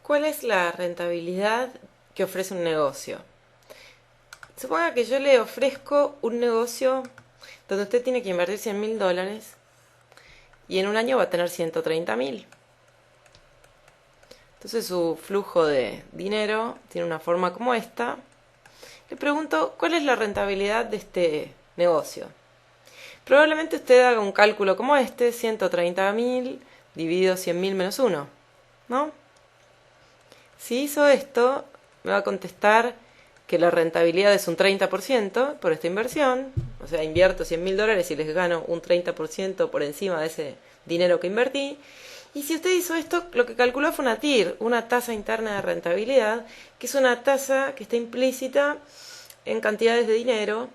¿Cuál es la rentabilidad que ofrece un negocio? Suponga que yo le ofrezco un negocio donde usted tiene que invertir $100.000 y en un año va a tener 130.000. Entonces su flujo de dinero tiene una forma como esta. Le pregunto, ¿cuál es la rentabilidad de este negocio? Probablemente usted haga un cálculo como este, 130.000 dividido 100.000 menos 1, ¿no? Si hizo esto, me va a contestar que la rentabilidad es un 30% por esta inversión. O sea, invierto $100.000 y les gano un 30% por encima de ese dinero que invertí. Y si usted hizo esto, lo que calculó fue una TIR, una tasa interna de rentabilidad, que es una tasa que está implícita en cantidades de dinero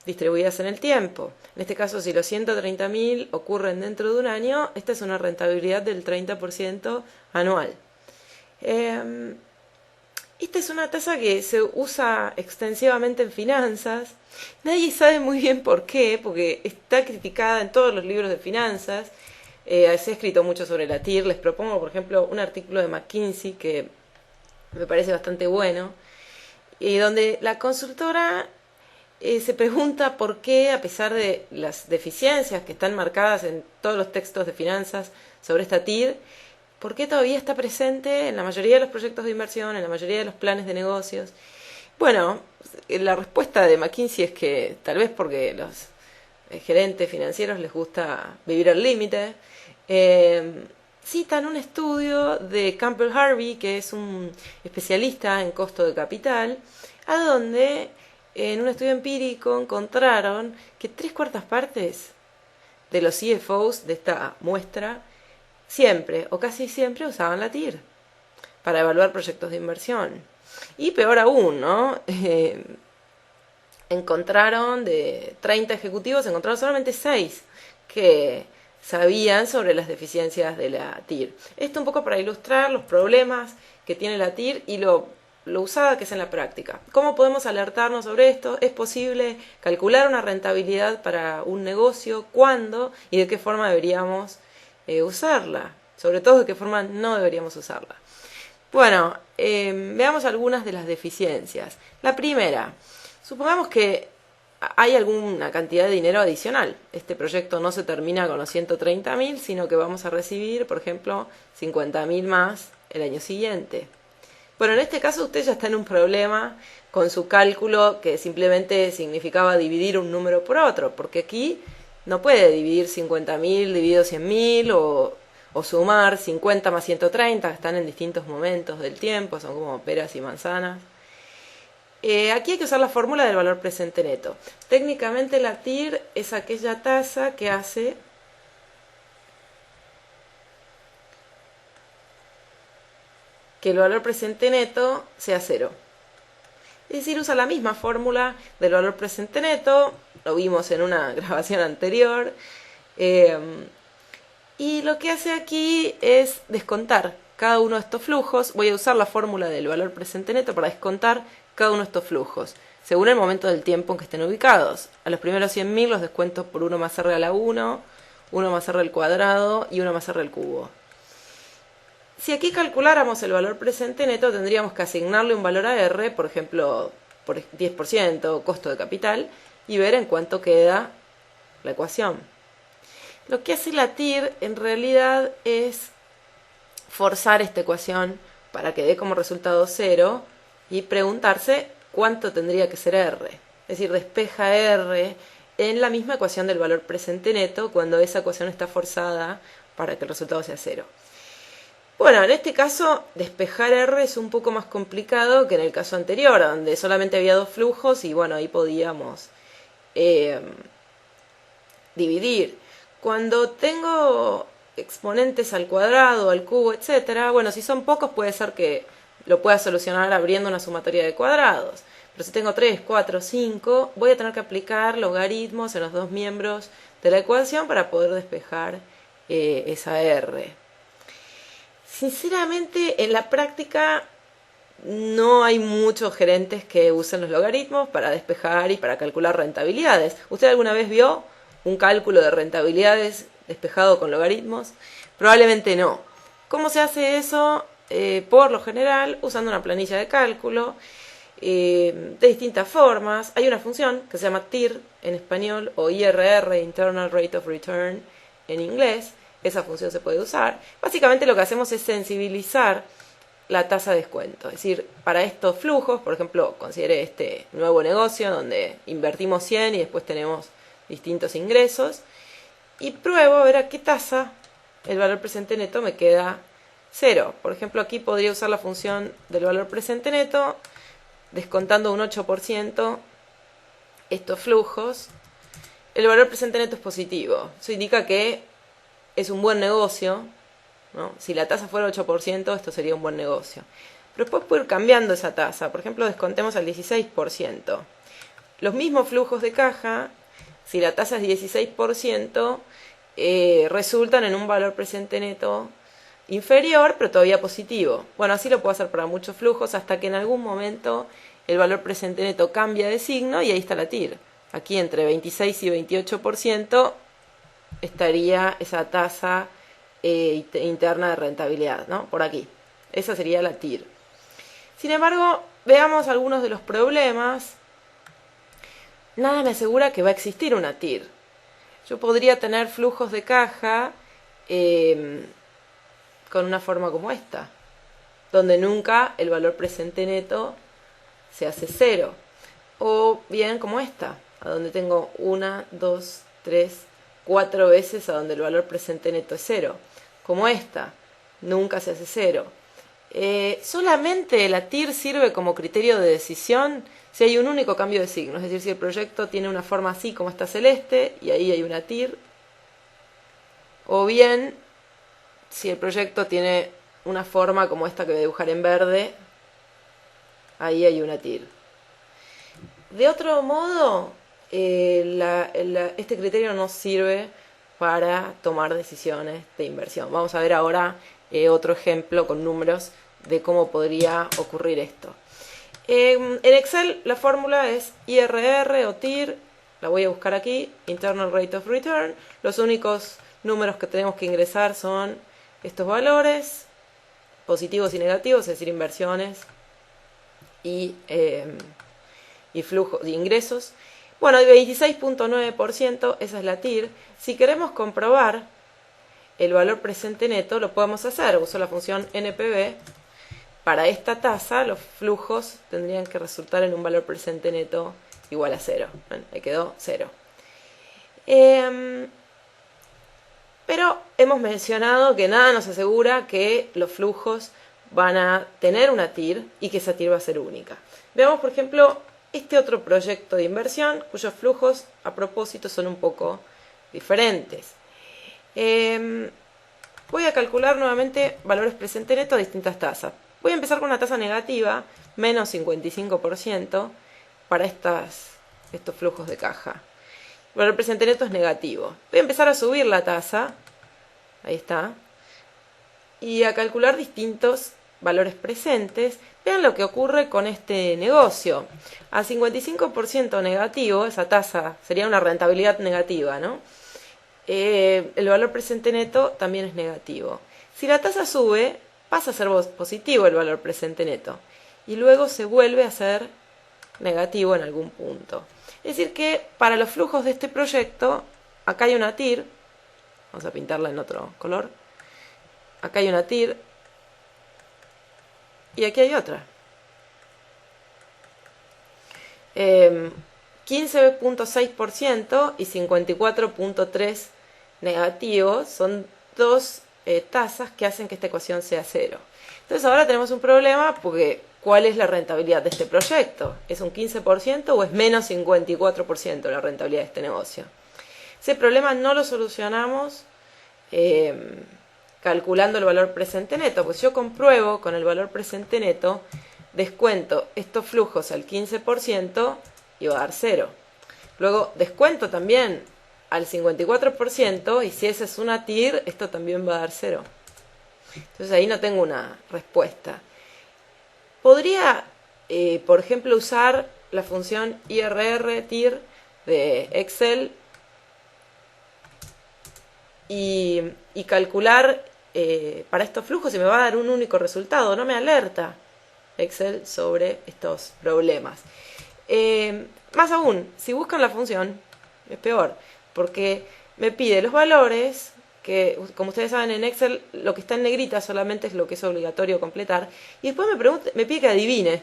distribuidas en el tiempo. En este caso, si los 130.000 ocurren dentro de un año, esta es una rentabilidad del 30% anual. Esta es una tasa que se usa extensivamente en finanzas. Nadie sabe muy bien por qué, porque está criticada en todos los libros de finanzas. Se ha escrito mucho sobre la TIR. Les propongo, por ejemplo, un artículo de McKinsey que me parece bastante bueno, y donde la consultora se pregunta por qué, a pesar de las deficiencias que están marcadas en todos los textos de finanzas sobre esta TIR, ¿por qué todavía está presente en la mayoría de los proyectos de inversión, en la mayoría de los planes de negocios? Bueno, la respuesta de McKinsey es que tal vez porque los gerentes financieros les gusta vivir al límite. Citan un estudio de Campbell Harvey, que es un especialista en costo de capital, a donde en un estudio empírico encontraron que 3/4 de los CFOs de esta muestra siempre o casi siempre usaban la TIR para evaluar proyectos de inversión. Y peor aún, ¿no? Encontraron de 30 ejecutivos, encontraron solamente 6 que sabían sobre las deficiencias de la TIR. Esto un poco para ilustrar los problemas que tiene la TIR y lo usada que es en la práctica. ¿Cómo podemos alertarnos sobre esto? ¿Es posible calcular una rentabilidad para un negocio? ¿Cuándo? ¿Y de qué forma deberíamos usarla? Sobre todo, de qué forma no deberíamos usarla. Bueno, veamos algunas de las deficiencias. La primera, supongamos que hay alguna cantidad de dinero adicional. Este proyecto no se termina con los 130.000, sino que vamos a recibir, por ejemplo, 50.000 más el año siguiente. Bueno, en este caso usted ya está en un problema con su cálculo que simplemente significaba dividir un número por otro, porque aquí no puede dividir 50.000 dividido 100.000 o sumar 50 más 130, que están en distintos momentos del tiempo, son como peras y manzanas. Aquí hay que usar la fórmula del valor presente neto. Técnicamente la TIR es aquella tasa que hace que el valor presente neto sea 0. Es decir, usa la misma fórmula del valor presente neto, lo vimos en una grabación anterior, y lo que hace aquí es descontar cada uno de estos flujos. Voy a usar la fórmula del valor presente neto para descontar cada uno de estos flujos, según el momento del tiempo en que estén ubicados. A los primeros 100.000 los descuento por 1 más r a la 1, 1 más r al cuadrado y 1 más r al cubo. Si aquí calculáramos el valor presente neto, tendríamos que asignarle un valor a R, por ejemplo, por 10%, costo de capital, y ver en cuánto queda la ecuación. Lo que hace la TIR en realidad es forzar esta ecuación para que dé como resultado 0 y preguntarse cuánto tendría que ser R. Es decir, despeja R en la misma ecuación del valor presente neto cuando esa ecuación está forzada para que el resultado sea 0. Bueno, en este caso, despejar R es un poco más complicado que en el caso anterior, donde solamente había 2 flujos y bueno, ahí podíamos dividir. Cuando tengo exponentes al cuadrado, al cubo, etcétera, bueno, si son pocos puede ser que lo pueda solucionar abriendo una sumatoria de cuadrados. Pero si tengo 3, 4, 5, voy a tener que aplicar logaritmos en los 2 miembros de la ecuación para poder despejar esa R. Sinceramente, en la práctica no hay muchos gerentes que usen los logaritmos para despejar y para calcular rentabilidades. ¿Usted alguna vez vio un cálculo de rentabilidades despejado con logaritmos? Probablemente no. ¿Cómo se hace eso? por lo general usando una planilla de cálculo de distintas formas. Hay una función que se llama TIR en español o IRR, Internal Rate of Return en inglés. Esa función se puede usar. Básicamente lo que hacemos es sensibilizar la tasa de descuento. Es decir, para estos flujos, por ejemplo, considere este nuevo negocio donde invertimos 100 y después tenemos distintos ingresos. Y pruebo a ver a qué tasa el valor presente neto me queda 0. Por ejemplo, aquí podría usar la función del valor presente neto, descontando un 8% estos flujos. El valor presente neto es positivo. Eso indica que es un buen negocio, ¿no? Si la tasa fuera 8%, esto sería un buen negocio. Pero después puedo ir cambiando esa tasa. Por ejemplo, descontemos al 16%. Los mismos flujos de caja, si la tasa es 16%, resultan en un valor presente neto inferior, pero todavía positivo. Bueno, así lo puedo hacer para muchos flujos hasta que en algún momento el valor presente neto cambia de signo y ahí está la TIR. Aquí entre 26 y 28% estaría esa tasa interna de rentabilidad, ¿no? Por aquí. Esa sería la TIR. Sin embargo, veamos algunos de los problemas. Nada me asegura que va a existir una TIR. Yo podría tener flujos de caja con una forma como esta, donde nunca el valor presente neto se hace 0. O bien como esta, a donde tengo 1, 2, 3, 4 veces a donde el valor presente neto es 0. Como esta, nunca se hace 0. Solamente la TIR sirve como criterio de decisión si hay un único cambio de signo. Es decir, si el proyecto tiene una forma así como esta celeste, y ahí hay una TIR. O bien, si el proyecto tiene una forma como esta que voy a dibujar en verde, ahí hay una TIR. De otro modo, este criterio no sirve para tomar decisiones de inversión. Vamos a ver ahora otro ejemplo con números de cómo podría ocurrir esto. En Excel la fórmula es IRR o TIR, la voy a buscar aquí, Internal Rate of Return. Los únicos números que tenemos que ingresar son estos valores, positivos y negativos, es decir, inversiones y flujos de ingresos. Bueno, el 26.9%, esa es la TIR. Si queremos comprobar el valor presente neto, lo podemos hacer. Uso la función NPV. Para esta tasa, los flujos tendrían que resultar en un valor presente neto igual a 0. Bueno, ahí quedó 0. Pero hemos mencionado que nada nos asegura que los flujos van a tener una TIR y que esa TIR va a ser única. Veamos, por ejemplo, este otro proyecto de inversión cuyos flujos a propósito son un poco diferentes. Voy a calcular nuevamente valores presente neto a distintas tasas. Voy a empezar con una tasa negativa, menos 55%, para estos flujos de caja. El valor presente neto es negativo. Voy a empezar a subir la tasa, ahí está, y a calcular distintos valores presentes. Vean lo que ocurre con este negocio. A 55% negativo, esa tasa sería una rentabilidad negativa, ¿no? El valor presente neto también es negativo. Si la tasa sube, pasa a ser positivo el valor presente neto. Y luego se vuelve a ser negativo en algún punto. Es decir que para los flujos de este proyecto, acá hay una TIR. Vamos a pintarla en otro color. Acá hay una TIR. Y aquí hay otra. 15.6% y 54.3% negativo son dos tasas que hacen que esta ecuación sea 0. Entonces ahora tenemos un problema porque ¿cuál es la rentabilidad de este proyecto? ¿Es un 15% o es menos 54% la rentabilidad de este negocio? Ese problema no lo solucionamos calculando el valor presente neto, pues yo compruebo con el valor presente neto, descuento estos flujos al 15% y va a dar 0. Luego descuento también al 54% y si esa es una TIR, esto también va a dar 0. Entonces ahí no tengo una respuesta. Podría, por ejemplo, usar la función IRR TIR de Excel y calcular para estos flujos y me va a dar un único resultado, no me alerta Excel sobre estos problemas. Más aún, si buscan la función, es peor, porque me pide los valores, que como ustedes saben en Excel lo que está en negrita solamente es lo que es obligatorio completar, y después me pide que adivine.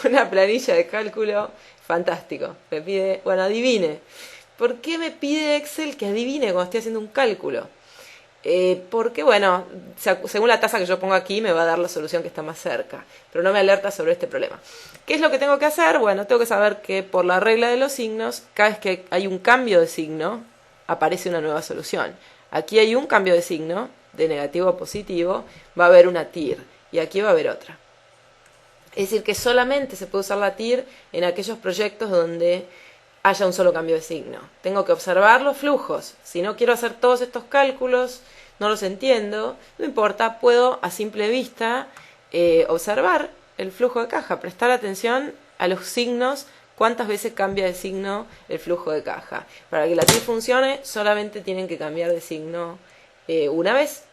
Una planilla de cálculo fantástico. Me pide, bueno, adivine. ¿Por qué me pide Excel que adivine cuando estoy haciendo un cálculo? Porque, bueno, según la tasa que yo pongo aquí me va a dar la solución que está más cerca, pero no me alerta sobre este problema. ¿Qué es lo que tengo que hacer? Bueno, tengo que saber que por la regla de los signos, cada vez que hay un cambio de signo, aparece una nueva solución. Aquí hay un cambio de signo, de negativo a positivo, va a haber una TIR, y aquí va a haber otra. Es decir, que solamente se puede usar la TIR en aquellos proyectos donde haya un solo cambio de signo. Tengo que observar los flujos. Si no quiero hacer todos estos cálculos, no los entiendo, no importa, puedo a simple vista observar el flujo de caja, prestar atención a los signos, cuántas veces cambia de signo el flujo de caja. Para que la TIR funcione, solamente tienen que cambiar de signo una vez.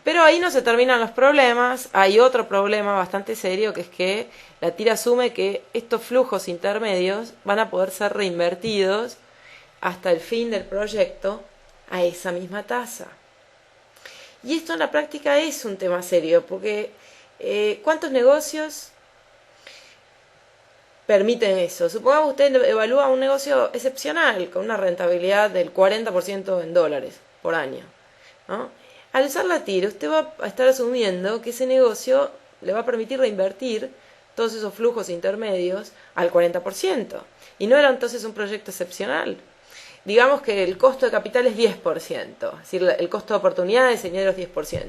Pero ahí no se terminan los problemas. Hay otro problema bastante serio, que es que la TIR asume que estos flujos intermedios van a poder ser reinvertidos hasta el fin del proyecto a esa misma tasa. Y esto en la práctica es un tema serio, porque ¿cuántos negocios permiten eso? Supongamos que usted evalúa un negocio excepcional con una rentabilidad del 40% en dólares por año, ¿no? Al usar la TIR, usted va a estar asumiendo que ese negocio le va a permitir reinvertir todos esos flujos intermedios al 40%. Y no era entonces un proyecto excepcional. Digamos que el costo de capital es 10%, es decir, el costo de oportunidad de diseñador es 10%.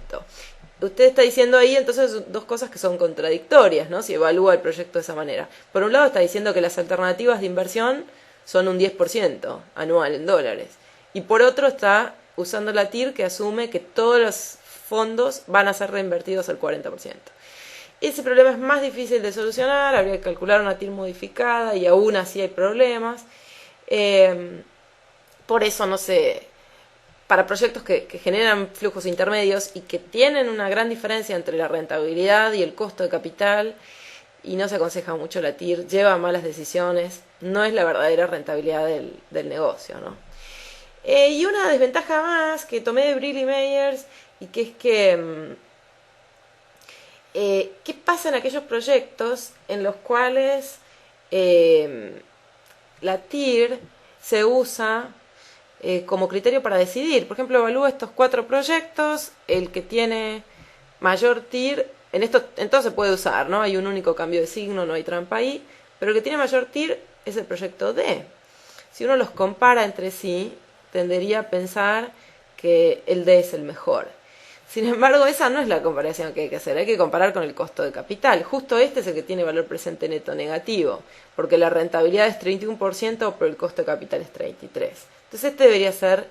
Usted está diciendo ahí entonces dos cosas que son contradictorias, ¿no? Si evalúa el proyecto de esa manera. Por un lado está diciendo que las alternativas de inversión son un 10% anual en dólares. Y por otro está usando la TIR, que asume que todos los fondos van a ser reinvertidos al 40%. Ese problema es más difícil de solucionar, habría que calcular una TIR modificada y aún así hay problemas. Por eso, no sé, para proyectos que generan flujos intermedios y que tienen una gran diferencia entre la rentabilidad y el costo de capital, y no se aconseja mucho la TIR, lleva a malas decisiones, no es la verdadera rentabilidad del negocio, ¿no? Y una desventaja más que tomé de Brill y Meyers, y que es que ¿qué pasa en aquellos proyectos en los cuales la TIR se usa como criterio para decidir? Por ejemplo, evalúo estos 4 proyectos, el que tiene mayor TIR, en todo se puede usar, ¿no? Hay un único cambio de signo, no hay trampa ahí, pero el que tiene mayor TIR es el proyecto D. Si uno los compara entre sí, tendería a pensar que el D es el mejor. Sin embargo, esa no es la comparación que hay que hacer. Hay que comparar con el costo de capital. Justo este es el que tiene valor presente neto negativo, porque la rentabilidad es 31%, pero el costo de capital es 33%. Entonces este debería ser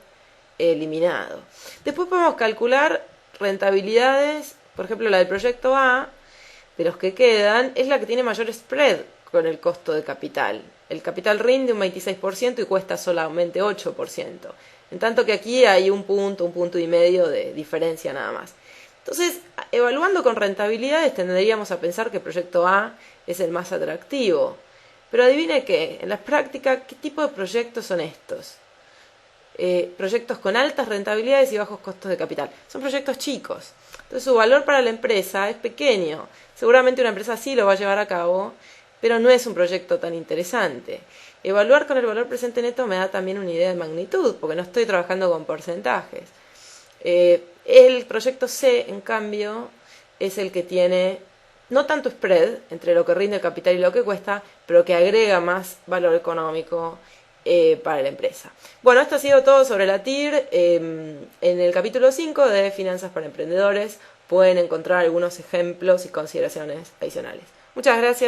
eliminado. Después podemos calcular rentabilidades, por ejemplo la del proyecto A, de los que quedan, es la que tiene mayor spread con el costo de capital. El capital rinde un 26% y cuesta solamente 8%. En tanto que aquí hay un punto y medio de diferencia nada más. Entonces, evaluando con rentabilidades, tenderíamos a pensar que el proyecto A es el más atractivo. Pero adivine qué, en la práctica, ¿qué tipo de proyectos son estos? Proyectos con altas rentabilidades y bajos costos de capital. Son proyectos chicos. Entonces, su valor para la empresa es pequeño. Seguramente una empresa sí lo va a llevar a cabo, pero no es un proyecto tan interesante. Evaluar con el valor presente neto me da también una idea de magnitud, porque no estoy trabajando con porcentajes. El proyecto C, en cambio, es el que tiene no tanto spread entre lo que rinde el capital y lo que cuesta, pero que agrega más valor económico para la empresa. Bueno, esto ha sido todo sobre la TIR. En el capítulo 5 de Finanzas para Emprendedores pueden encontrar algunos ejemplos y consideraciones adicionales. Muchas gracias.